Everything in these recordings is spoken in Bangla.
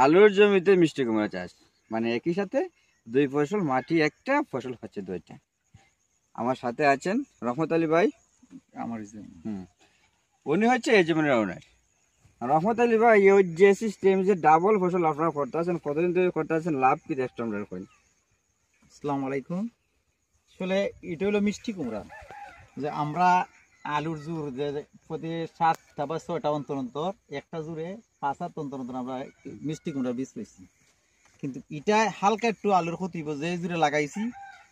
আলুর জমিতে মিষ্টি কুমড়া চাষ, মানে একই সাথে দুই ফসল, মাটি একটা, ফসল হচ্ছে দুইটা। আমার সাথে আছেন রহমত আলী ভাই। আমার উনি হচ্ছে এই জমির ওনার। রহমত আলী ভাই, ওই যে সিস্টেম যে ডাবল ফসল আপনারা করতে আছেন, কতদিন ধরে করতে আছেন, লাভ কি দেখতে আমরা কই? আসসালামু আলাইকুম। আসলে এটা হলো মিষ্টি কুমড়া, যে আমরা আলুর জুর যে প্রতি 7টা বা 6টা অন্তর অন্তর একটা জুড়ে 5 অন্তর অন্তর আমরা মিষ্টি কুমড়া বীজ পেয়েছি। কিন্তু এটা হালকা একটু আলুর ক্ষতি যে জুড়ে লাগাইছি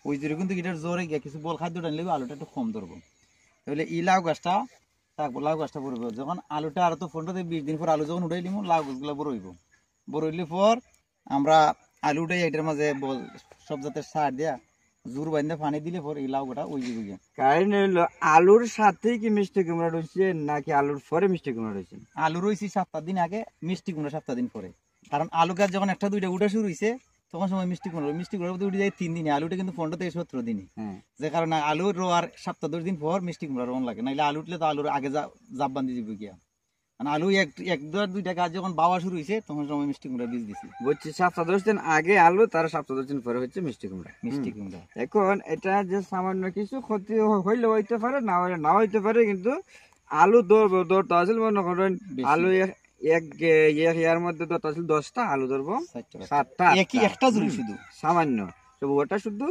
ওই জুড়ে কিন্তু এটার জোরে গিয়ে কিছু বল খাদ্য টানলে আলুটা একটু কম ধরবো। তাহলে এই লাউ গাছটা তারপর লাউ গাছটা বড় হইব, যখন আলুটা আরো তো 15 থেকে 20 দিন পর আলু যখন উঠাই নিব, লাউ গাছগুলো বড় হইব। বড় হইলে পর আমরা আলুটাই এটার মাঝে সব জাতের সার দিয়া জোর বান্ধে পানি দিলে পর এই লাউ গোটা ওই দিকে। কারণ হইলো আলুর সাথে কি মিষ্টি কুমড়া রয়েছে নাকি আলুর পরে মিষ্টি কুমড়া রয়েছে? আলু রয়েছে 7 দিন আগে, মিষ্টি কুমড়া 7 দিন পরে। কারণ আলু গাছ যখন একটা দুইটা উঠা শুরু হয়েছে তখন সময় মিষ্টি কুমড়া উঠে যায় 3 দিনে, আলুটা কিন্তু 15 থেকে 17 দিনে। যে কারণে আলু রোয়ার 7-10 দিন পর মিষ্টি কুমড়া রোন লাগে, নাইলে আলু উঠলে তো আলুর আগে জাপ বান্ধি দিব গিয়া। মানে আলু এক দুইটা গাছ যখন বাওয়া শুরু হয়েছে তখন সময় মিষ্টি কুমড়া বীজ দিছি। বলছি 7-10 দিন আগে আলু, তার 7-10 দিন পরে হচ্ছে মিষ্টি কুমড়া। এখন এটা যে সামান্য কিছু ক্ষতি হইলে হইতে পারে, না হইলে না হইতে পারে, কিন্তু আলু দরটা আসলে মনে করেন আলু এক ইয়ার মধ্যে দরটা আসলে 10টা আলু ধরবো, 7টা একটা জুড়ি শুধু সামান্য, তো ওটা শুধু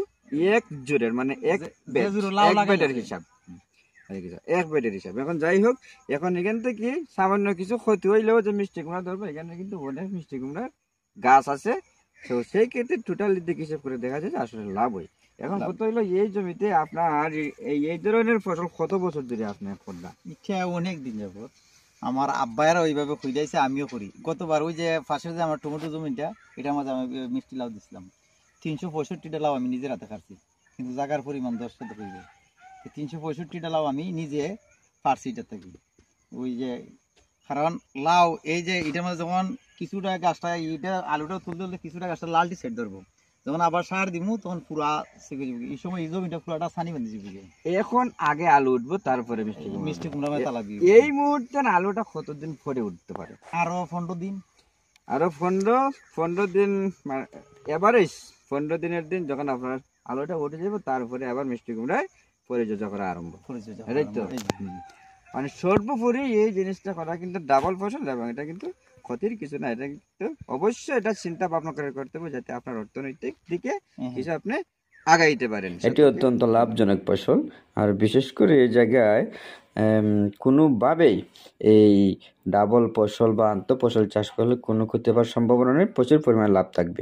এক জোরের, মানে এক বেডের হিসাব, এক বেডের হিসাব। এখন যাই হোক, এখন এখান থেকে সামান্য কিছু ক্ষতি হইলেও যে মিষ্টি কুমড়া ধরবো, এখানে কিন্তু অনেক মিষ্টি কুমড়ার গাছ আছে, তো সেই ক্ষেত্রে টোটালি দিক হিসাব করে দেখা যায় যে আসলে লাভ হয়। এখন কত হইলো এই জমিতে আপনার এই ধরনের ফসল কত বছর ধরে আপনি করলেন? ইচ্ছা অনেক দিন যাবত আমার আব্বায়েরা ওইভাবে খুঁজাইছে, আমিও করি। গতবার ওই যে পাশে যে আমার টমেটো জমিটা, এটার মধ্যে আমি মিষ্টি লাউ দিছিলাম 365টা লাউ আমি নিজের হাতে কাটছি, কিন্তু জায়গার পরিমাণ 10 শতক হইবে। 365টা লাউ আমি নিজে পারছি এটা থেকে। ওই যে কারণ লাউ এই যে এটার মধ্যে যখন কিছুটা গাছটা এটা আলুটা তুলতে তুলতে কিছুটা গাছটা লালটি সেট ধরবো, যখন আবার সার দিব তখন পুরা সেকে যাবে। এই সময় এই জমিটা পুরাটা সানি বান্ধি যাবে। এখন আগে আলু উঠবো, তারপরে মিষ্টি কুমড়া তালা দিব। এই মুহূর্তে আলুটা কতদিন পরে উঠতে পারে? আরো 15 দিন, আরো 15 দিন, এভারেজ 15 দিনের দিন যখন আপনার আলুটা উঠে যাবে, তারপরে আবার মিষ্টি কুমড়ায় পরিচর্যা করা আরম্ভ। এটাই তো, মানে সর্বোপরি এই জিনিসটা করা কিন্তু ডাবল ফসল, এবং এটা কিন্তু ক্ষতির কিছু না। এটা কিন্তু অবশ্যই এটা চিন্তা ভাবনা করে করতে হবে, যাতে আপনার অর্থনৈতিক দিকে কিছু আপনি আগাইতে পারেন। এটি অত্যন্ত লাভজনক ফসল, আর বিশেষ করে এই জায়গায় কোনোভাবেই এই ডাবল ফসল বা আন্তঃ ফসল চাষ করলে কোনো ক্ষতি হওয়ার সম্ভাবনা নেই, প্রচুর পরিমাণে লাভ থাকবে।